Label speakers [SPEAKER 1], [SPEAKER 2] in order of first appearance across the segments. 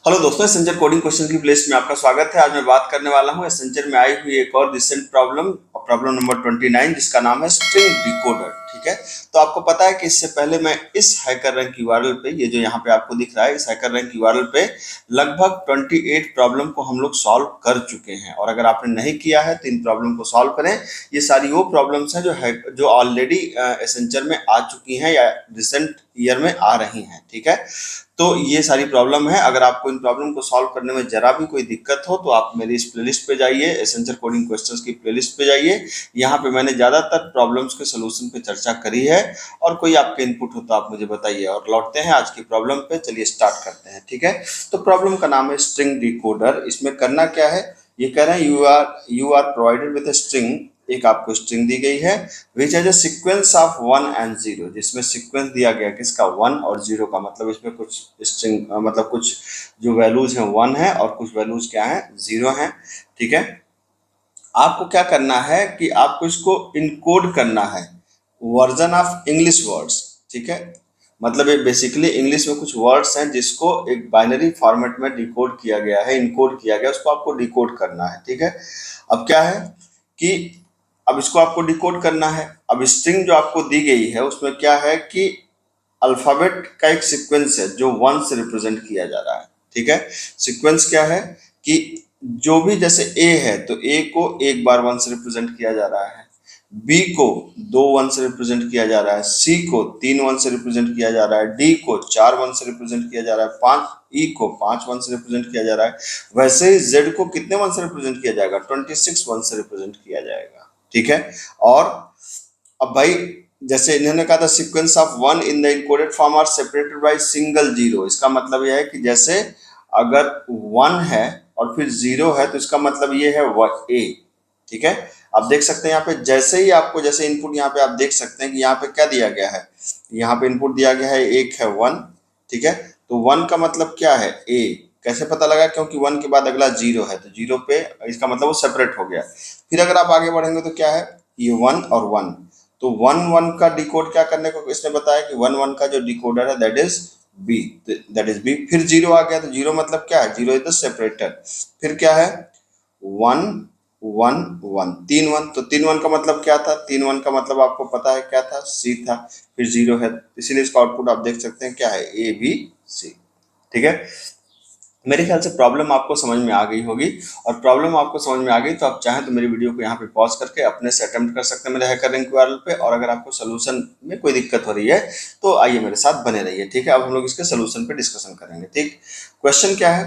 [SPEAKER 1] Hello दोस्तों, एसेंजर coding question की playlist में आपका स्वागत है। आज मैं बात करने वाला हूं एसेंजर में आई हुई एक और रिसेंट प्रॉब्लम, प्रॉब्लम नंबर 29, जिसका नाम है स्ट्रिंग डिकोडर। ठीक है, तो आपको पता है कि इससे पहले मैं इस हैकर रैंक यूआरएल पे, ये जो यहाँ पे आपको दिख रहा है, इस हैकर रैंक यूआरएल पे लगभग 28 प्रॉब्लम को हम लोग सॉल्व कर चुके हैं। और अगर आपने नहीं किया है तो इन प्रॉब्लम को सॉल्व करें। ये सारी वो प्रॉब्लम्स हैं जो ऑलरेडी एसेंजर में आ चुकी हैं या रिसेंट ईयर में आ रही हैं। ठीक है, तो ये सारी प्रॉब्लम है। अगर आपको इन प्रॉब्लम को सॉल्व करने में जरा भी कोई दिक्कत हो तो आप मेरी इस प्लेलिस्ट पे जाइए, एसेंजर कोडिंग क्वेश्चंस की प्लेलिस्ट पे जाइए। यहाँ पे मैंने ज्यादातर प्रॉब्लम्स के सोल्यूशन पे चर्चा करी है। और कोई आपके इनपुट हो तो आप मुझे बताइए। और लौटते हैं आज की प्रॉब्लम पे, चलिए स्टार्ट करते हैं। ठीक है, तो प्रॉब्लम का नाम है स्ट्रिंग डिकोडर। इसमें करना क्या है, ये कह रहे हैं you are provided with string, एक आपको स्ट्रिंग दी गई है, which has a sequence of 1 and 0, जिसमें सीक्वेंस दिया गया किसका, 1 और 0 का। मतलब इसमें कुछ स्ट्रिंग मतलब कुछ जो वैल्यूज हैं 1 है और कुछ वैल्यूज क्या है, 0 है। ठीक है, आपको क्या करना है कि आपको इसको इनकोड करना है वर्जन ऑफ इंग्लिश वर्ड्स। ठीक है, मतलब ये बेसिकली इंग्लिश में कुछ वर्ड्स हैं जिसको एक बाइनरी फॉर्मेट में डिकोड किया गया है, इनकोड किया गया, उसको आपको डिकोड करना है। ठीक है, अब क्या है कि अब इसको आपको डिकोड करना है। अब स्ट्रिंग जो आपको दी गई है उसमें क्या है कि अल्फाबेट का एक सीक्वेंस है जो 1 से रिप्रेजेंट किया जा रहा है। ठीक है, सीक्वेंस क्या है कि जो भी, जैसे ए है तो ए को एक बार 1 से रिप्रेजेंट किया जा रहा है, बी को 2 1 से रिप्रेजेंट किया जा रहा है, सी को 3 1 से रिप्रेजेंट किया जा रहा है, डी को 4 1 से रिप्रेजेंट किया जा रहा है, 5 ई को 5 1 से रिप्रेजेंट किया जा रहा है। वैसे ही जेड को कितने 1 से रिप्रेजेंट किया जाएगा, 26 1 से रिप्रेजेंट किया जाएगा। ठीक है, और अब भाई जैसे इन्होंने कहा था sequence of 1 in the encoded form are separated by single zero, इसका मतलब यह है कि जैसे अगर 1 है और फिर 0 है तो इसका मतलब ये है ए। ठीक है, आप देख सकते हैं यहाँ पे, जैसे ही आपको जैसे इनपुट यहाँ पे आप देख सकते हैं कि यहाँ पे क्या दिया गया है, यहाँ पे इनपुट दिया गया है एक है 1। ठीक है, तो 1 का मतलब क्या है, ए। कैसे पता लगा, क्योंकि 1 के बाद अगला 0 है तो 0 पे इसका मतलब वो सेपरेट हो गया। फिर अगर आप आगे बढ़ेंगे तो क्या है, ये 1 और 1, तो 1 1 का डिकोड क्या करने को इसने बताया कि 1 1 का जो डिकोडर है that is B, that is B. फिर 0 आ गया तो 0 मतलब क्या है, 0 इज द सेपरेटर। फिर क्या है, 1 1 1, 3 1, तो 3 1 का मतलब क्या था, 3 1 का मतलब आपको पता है क्या था, सी था। फिर 0 है, इसीलिए इसका आउटपुट आप देख सकते हैं क्या है, ए बी सी। ठीक है, मेरे ख्याल से प्रॉब्लम आपको समझ में आ गई होगी। और प्रॉब्लम आपको समझ में आ गई तो आप चाहें तो मेरी वीडियो को यहाँ पे पॉज करके अपने से अटेम्प्ट कर सकते हैं मेरे हैकर रैंक यूआरएल पे। और अगर आपको सोल्यूशन में कोई दिक्कत हो रही है तो आइए मेरे साथ बने रहिए। ठीक है, अब हम लोग इसके सोल्यूशन पे डिस्कशन करेंगे। ठीक, क्वेश्चन क्या है,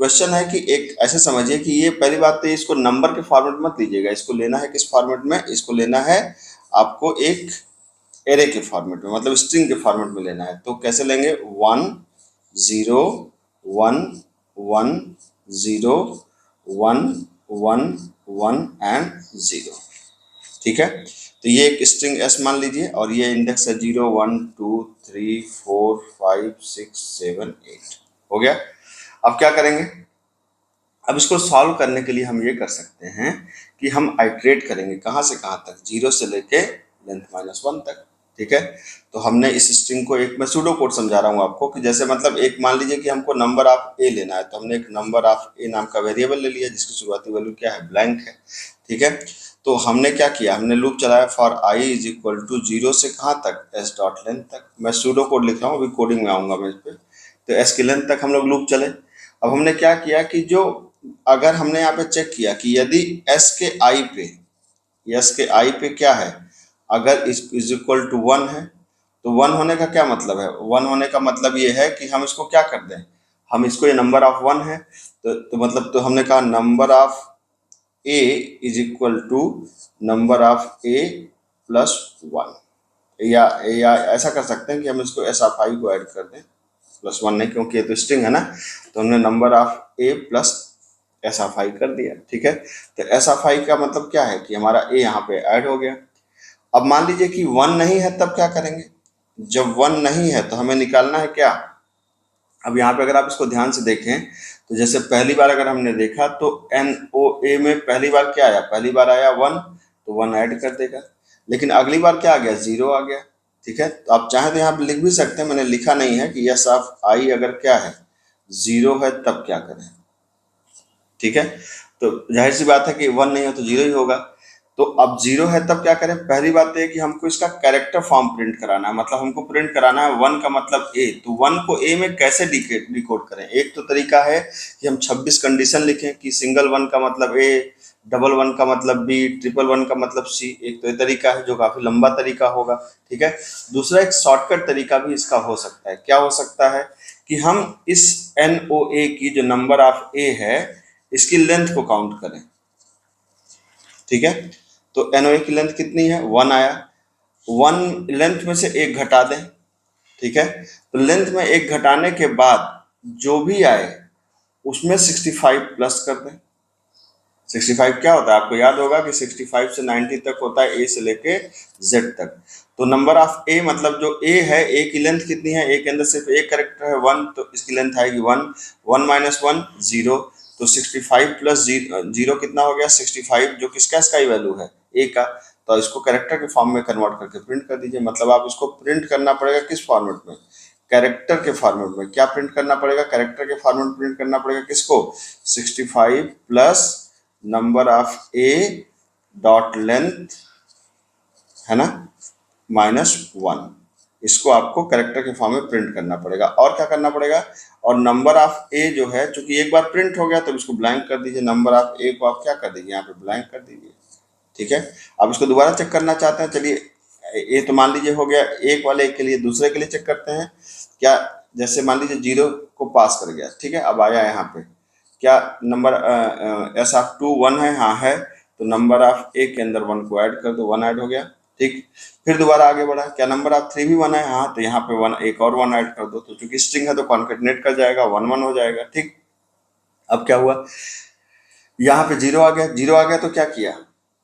[SPEAKER 1] क्वेश्चन है कि एक ऐसे समझिए कि ये पहली बात तो इसको नंबर के फॉर्मेट मत लीजिएगा, इसको लेना है किस फॉर्मेट में, इसको लेना है आपको एक एरे के फॉर्मेट में, मतलब स्ट्रिंग के फॉर्मेट में लेना है। तो कैसे लेंगे, 1 0 1 1 0 1 1 1 एंड 0। ठीक है, तो ये एक स्ट्रिंग एस मान लीजिए और ये इंडेक्स है 0 1 2 3 4 5 6 7 8। हो गया, अब क्या करेंगे, अब इसको सॉल्व करने के लिए हम ये कर सकते हैं कि हम आइट्रेट करेंगे कहाँ से कहाँ तक, 0 से लेके लेंथ -1 तक। ठीक है, तो हमने इस स्ट्रिंग को, एक मैं सूडो कोड समझा रहा हूँ आपको कि जैसे मतलब एक मान लीजिए कि हमको नंबर ऑफ ए लेना है, तो हमने एक नंबर ऑफ ए नाम का वेरिएबल ले लिया जिसकी शुरुआती वैल्यू क्या है, ब्लैंक है। ठीक है, तो हमने क्या किया, हमने लूप चलाया for I is equal to 0 से कहाँ तक, एस डॉट लेंथ तक। मैं सूडो कोड लिख रहा हूँ, अभी कोडिंग में आऊंगा मैं इस पर। तो एस की लेंथ तक हम लोग लूप चले। अब हमने क्या किया कि जो, अगर हमने यहाँ पे चेक किया कि यदि एस के आई पे, एस के आई पे क्या है, अगर इज इक्वल टू 1 है, तो 1 होने का क्या मतलब है, 1 होने का मतलब ये है कि हम इसको क्या कर दें, हम इसको, ये नंबर ऑफ 1 है तो मतलब, तो हमने कहा number of A is equal to number of A plus 1। या ऐसा कर सकते हैं कि हम इसको एस ऑफ आई को ऐड कर दें, +1 नहीं क्योंकि ये तो स्ट्रिंग है ना, तो हमने number of A plus S of I कर दिया। ठीक है, तो एस ऑफ आई का मतलब क्या है कि हमारा ए यहाँ पे ऐड हो गया। अब मान लीजिए कि 1 नहीं है, तब क्या करेंगे, जब 1 नहीं है तो हमें निकालना है क्या। अब यहाँ पे अगर आप इसको ध्यान से देखें तो जैसे पहली बार अगर हमने देखा तो एन ओ ए में पहली बार क्या आया, पहली बार आया 1, तो 1 ऐड कर देगा। लेकिन अगली बार क्या आ गया, 0 आ गया। ठीक है, तो आप चाहें तो यहाँ पे लिख भी सकते हैं, मैंने लिखा नहीं है कि एस ऑफ आई अगर क्या है, 0 है तब क्या करें, ठीक है। तो जाहिर सी बात है कि 1 नहीं हो तो 0 ही होगा। तो अब 0 है तब क्या करें, पहली बात तो है कि हमको इसका कैरेक्टर फॉर्म प्रिंट कराना है, मतलब हमको प्रिंट कराना है 1 का मतलब ए। तो 1 को ए में कैसे डिकोड करें, एक तो तरीका है कि हम 26 कंडीशन लिखें कि सिंगल 1 का मतलब ए, डबल 1 का मतलब बी, ट्रिपल 1 का मतलब सी। एक तो ये तरीका है जो काफी लंबा तरीका होगा, ठीक है। दूसरा एक शॉर्टकट तरीका भी इसका हो सकता है, क्या हो सकता है कि हम इस NOA की जो नंबर ऑफ ए है इसकी लेंथ को काउंट करें, ठीक है। तो NOA की लेंथ कितनी है, 1 आया, 1 लेंथ में से एक घटा दें, ठीक है। तो लेंथ में एक घटाने के बाद जो भी आए उसमें 65 प्लस कर दें। 65 क्या होता है आपको याद होगा कि 65 से 90 तक होता है, ए से लेके जेड तक। तो नंबर ऑफ ए मतलब जो ए है, ए की लेंथ कितनी है, ए के अंदर सिर्फ एक कैरेक्टर है 1, तो इसकी लेंथ आएगी 1, 1 माइनस 1 0। तो 65 प्लस 0 कितना हो गया 65, जो किसका इसका ही वैल्यू है ए का। तो इसको कैरेक्टर के फॉर्म में कन्वर्ट करके प्रिंट कर दीजिए, मतलब आप इसको प्रिंट करना पड़ेगा किस फॉर्मेट में, कैरेक्टर के फॉर्मेट में। क्या प्रिंट करना पड़ेगा, कैरेक्टर के फॉर्मेट में प्रिंट करना पड़ेगा किसको, 65 plus number of A dot length, है ना, -1। इसको आपको कैरेक्टर के फॉर्म में प्रिंट करना पड़ेगा। और क्या करना पड़ेगा, और नंबर ऑफ ए जो है चूंकि एक बार प्रिंट हो गया तो इसको ब्लैंक कर दीजिए, नंबर ऑफ ए को आप क्या कर दीजिए यहाँ पे ब्लैंक कर दीजिए, ठीक है। अब इसको दोबारा चेक करना चाहते हैं, चलिए ये तो मान लीजिए हो गया एक वाले के लिए, दूसरे के लिए चेक करते हैं क्या। जैसे मान लीजिए 0 को पास कर गया, ठीक है। अब आया यहाँ पे क्या नंबर एस ऑफ 2 1 है, हाँ है, तो नंबर ऑफ ए के अंदर 1 को ऐड कर दो, 1 ऐड हो गया, ठीक। फिर दोबारा आगे बढ़ा, क्या नंबर ऑफ 3 भी 1 है, हाँ, तो यहाँ पे 1 एक और 1 ऐड कर दो, तो चूंकि स्ट्रिंग है तो कॉन्केटनेट कर जाएगा, 1 1 हो जाएगा, ठीक। अब क्या हुआ, यहाँ पे 0 आ गया, 0 आ गया तो क्या किया,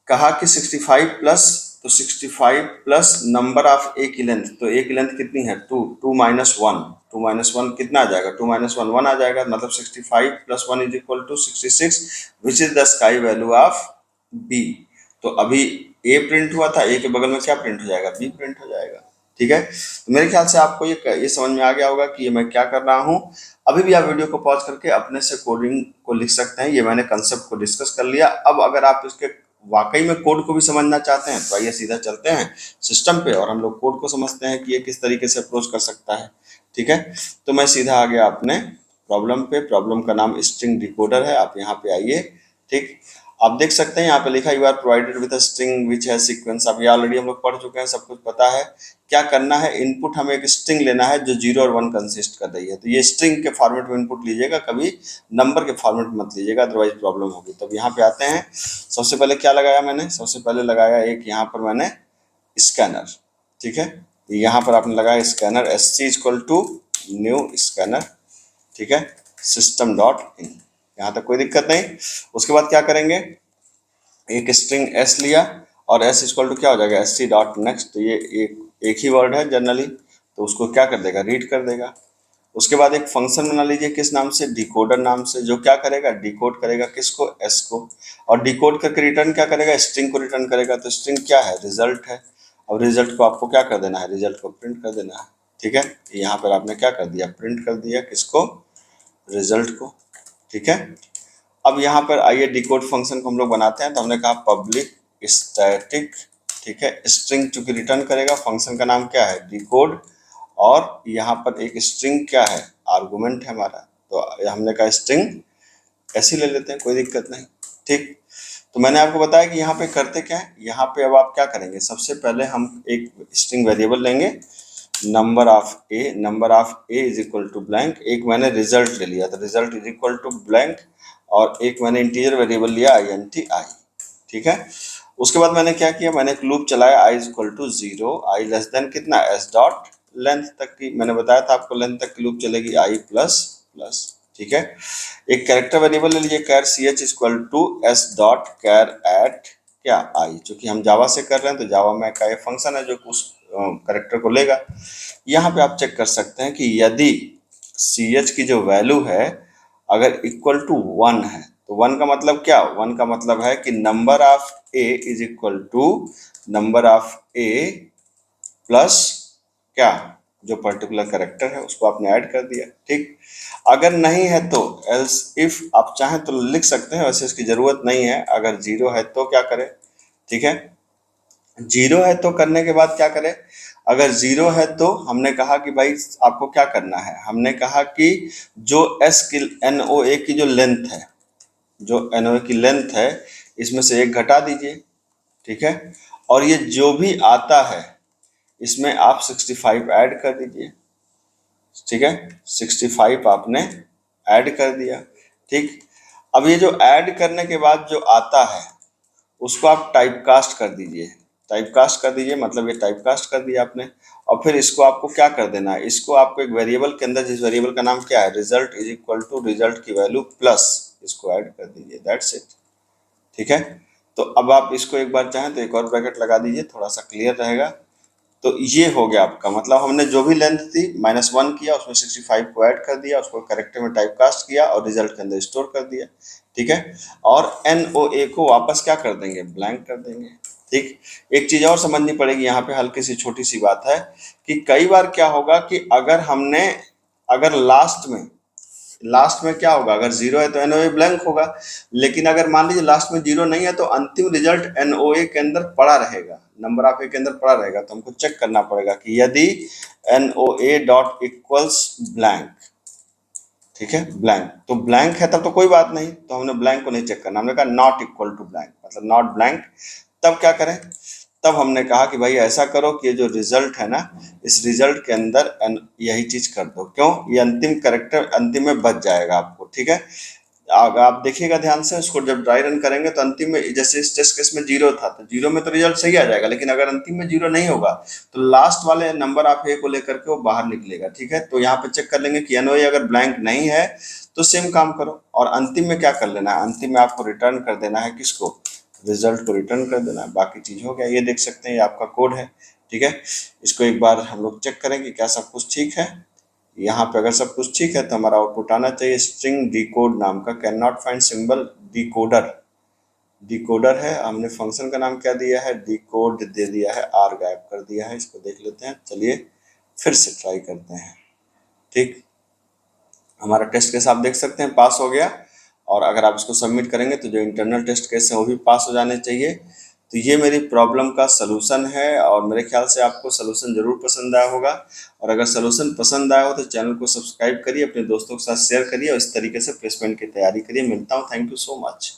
[SPEAKER 1] कहा कि 65 प्लस, तो 65 प्लस नंबर ऑफ ए की लेंथ, तो ए की लेंथ कितनी है 2, 2 माइनस 1, 2 माइनस 1 कितना आ जाएगा, 2 माइनस 1 1 आ जाएगा, मतलब 65 plus 1 is equal to 66, which is the ASCII value of B. तो अभी ए प्रिंट हुआ था, ए के बगल में क्या प्रिंट हो जाएगा, बी प्रिंट हो जाएगा, ठीक है। तो मेरे ख्याल से आपको ये समझ में आ गया होगा कि ये मैं क्या कर रहा हूँ। अभी भी आप वीडियो को पॉज करके अपने से कोडिंग को लिख सकते हैं, ये मैंने कंसेप्ट को डिस्कस कर लिया। अब अगर आप इसके वाकई में कोड को भी समझना चाहते हैं तो आइए सीधा चलते हैं सिस्टम पे और हम लोग कोड को समझते हैं कि ये किस तरीके से अप्रोच कर सकता है, ठीक है। तो मैं सीधा आ गया अपने प्रॉब्लम पे, प्रॉब्लम का नाम स्ट्रिंग डिकोडर है, आप यहाँ पे आइए, ठीक। आप देख सकते हैं यहाँ पे लिखा you are provided with a string which है सीक्वेंस। अब ये ऑलरेडी हम लोग पढ़ चुके हैं, सब कुछ पता है। क्या करना है, इनपुट हमें एक स्ट्रिंग लेना है जो 0 और 1 कंसिस्ट कर रही है, तो ये स्ट्रिंग के फॉर्मेट में इनपुट लीजिएगा, कभी नंबर के फॉर्मेट में मत लीजिएगा, अदरवाइज प्रॉब्लम होगी। तो अब यहाँ पे आते हैं, सबसे पहले क्या लगाया मैंने, सबसे पहले लगाया एक यहाँ पर मैंने स्कैनर, ठीक है। यहाँ पर आपने लगाया scanner, SC equal to new scanner, ठीक है, system डॉट इन, यहाँ तक कोई दिक्कत नहीं। उसके बाद क्या करेंगे, एक स्ट्रिंग s लिया और s इक्वल टू क्या हो जाएगा, SC डॉट नेक्स्ट, तो ये एक ही वर्ड है जनरली, तो उसको क्या कर देगा, रीड कर देगा। उसके बाद एक फंक्शन बना लीजिए, किस नाम से, डिकोडर नाम से, जो क्या करेगा, डिकोड करेगा किसको, s को, और डिकोड करके रिटर्न क्या करेगा, स्ट्रिंग को रिटर्न करेगा। तो स्ट्रिंग क्या है, रिजल्ट है। अब रिजल्ट को आपको क्या कर देना है, रिजल्ट को प्रिंट कर देना है, ठीक है। यहाँ पर आपने क्या कर दिया, प्रिंट कर दिया किसको, रिजल्ट को, ठीक है। अब यहाँ पर आइए डिकोड फंक्शन को हम लोग बनाते हैं, तो हमने कहा पब्लिक स्टैटिक, ठीक है, स्ट्रिंग चूंकि रिटर्न करेगा, फंक्शन का नाम क्या है, डिकोड, और यहाँ पर एक स्ट्रिंग क्या है, आर्गुमेंट है हमारा, तो हमने कहा स्ट्रिंग ऐसे ले लेते हैं, कोई दिक्कत नहीं, ठीक। तो मैंने आपको बताया कि यहाँ पे करते क्या है, यहाँ पे अब आप क्या करेंगे, सबसे पहले हम एक स्ट्रिंग वेरिएबल लेंगे, number of A is equal to blank, एक मैंने रिजल्ट ले लिया, तो result is equal to blank, और एक मैंने इंटीजर वेरिएबल लिया INT आई, ठीक है। उसके बाद मैंने क्या किया, मैंने एक लूप चलाया i equal to 0, I less than कितना, s डॉट लेंथ तक की, मैंने बताया था आपको लेंथ तक की लूप चलेगी, i प्लस प्लस, ठीक है। एक कैरेक्टर वेरिएबल ले लीजिए, char ch equal to s dot char at क्या i, चूंकि हम जावा से कर रहे हैं तो जावा में का ये फंक्शन है जो उस कैरेक्टर को लेगा। यहाँ पे आप चेक कर सकते हैं कि यदि ch की जो वैल्यू है अगर इक्वल टू 1 है, तो 1 का मतलब क्या, 1 का मतलब है कि number of a is equal to number of a plus क्या, जो पर्टिकुलर कैरेक्टर है उसको आपने ऐड कर दिया, ठीक। अगर नहीं है तो एल्स इफ आप चाहें तो लिख सकते हैं, वैसे इसकी जरूरत नहीं है। अगर जीरो है तो क्या करें, ठीक है। जीरो है तो करने के बाद क्या करें, अगर जीरो है तो हमने कहा कि भाई आपको क्या करना है, हमने कहा कि जो एस की NOA की जो लेंथ है, जो NOA की लेंथ है इसमें से एक घटा दीजिए, ठीक है। और ये जो भी आता है इसमें आप 65 ऐड कर दीजिए, ठीक है। 65 आपने ऐड कर दिया, ठीक। अब ये जो ऐड करने के बाद जो आता है उसको आप टाइप कास्ट कर दीजिए, टाइप कास्ट कर दीजिए, मतलब ये टाइप कास्ट कर दिया आपने। और फिर इसको आपको क्या कर देना है, इसको आपको एक वेरिएबल के अंदर, जिस वेरिएबल का नाम क्या है, result is equal to result की वैल्यू प्लस इसको ऐड कर दीजिए, दैट्स इट, ठीक है। तो अब आप इसको एक बार चाहें तो एक और ब्रैकेट लगा दीजिए, थोड़ा सा क्लियर रहेगा। तो ये हो गया आपका, मतलब हमने जो भी लेंथ थी -1 किया, उसमें 65 को ऐड कर दिया, उसको करेक्टर में टाइप कास्ट किया और रिजल्ट के अंदर स्टोर कर दिया, ठीक है। और NOA को वापस क्या कर देंगे, ब्लैंक कर देंगे, ठीक। एक चीज और समझनी पड़ेगी यहाँ पे, हल्की सी छोटी सी बात है कि कई बार क्या होगा कि अगर लास्ट में क्या होगा, अगर जीरो है तो NOA ब्लैंक होगा, लेकिन अगर मान लीजिए लास्ट में जीरो नहीं है तो अंतिम रिजल्ट NOA के अंदर पड़ा रहेगा, नंबर ऑफ ए के अंदर पड़ा रहेगा। तो हमको चेक करना पड़ेगा कि यदि NOA डॉट इक्वल्स ब्लैंक, ठीक है, ब्लैंक, तो ब्लैंक है तब तो कोई बात नहीं, तो हमने ब्लैंक को नहीं चेक करना, हमने कहा नॉट इक्वल टू ब्लैंक, मतलब नॉट ब्लैंक। तब क्या करें, तब हमने कहा कि भाई ऐसा करो कि ये जो रिजल्ट है ना, इस रिजल्ट के अंदर यही चीज कर दो, क्यों, ये अंतिम करेक्टर अंतिम में बच जाएगा आपको, ठीक है। अगर आप देखिएगा ध्यान से, उसको जब ड्राई रन करेंगे तो अंतिम में, जैसे इस टेस्ट केस में जीरो था तो जीरो में तो रिजल्ट सही आ जाएगा, लेकिन अगर अंतिम में जीरो नहीं होगा तो लास्ट वाले नंबर आप ए को लेकर के वो बाहर निकलेगा, ठीक है। तो यहाँ पे चेक कर लेंगे कि NOA अगर ब्लैंक नहीं है तो सेम काम करो, और अंतिम में क्या कर लेना है, अंतिम में आपको रिटर्न कर देना है, किसको, रिजल्ट को रिटर्न कर देना है, बाकी चीज हो गया। ये देख सकते हैं ये आपका कोड है, ठीक है। इसको एक बार हम लोग चेक करें कि क्या सब कुछ ठीक है। यहाँ पे अगर सब कुछ ठीक है तो हमारा आउटपुट आना चाहिए स्ट्रिंग डिकोड नाम का, can not find symbol decoder, decoder है, हमने फंक्शन का नाम क्या दिया है, डिकोड दे दिया है, आर गायब कर दिया है। इसको देख लेते हैं, चलिए फिर से ट्राई करते हैं, ठीक। हमारा टेस्ट केस आप देख सकते हैं पास हो गया, और अगर आप इसको सबमिट करेंगे तो जो इंटरनल टेस्ट केस है वो भी पास हो जाने चाहिए। तो ये मेरी प्रॉब्लम का सलूशन है, और मेरे ख्याल से आपको सलूशन जरूर पसंद आया होगा। और अगर सलूशन पसंद आया हो तो चैनल को सब्सक्राइब करिए, अपने दोस्तों के साथ शेयर करिए, और इस तरीके से प्लेसमेंट की तैयारी करिए। मिलता हूँ, थैंक यू सो मच।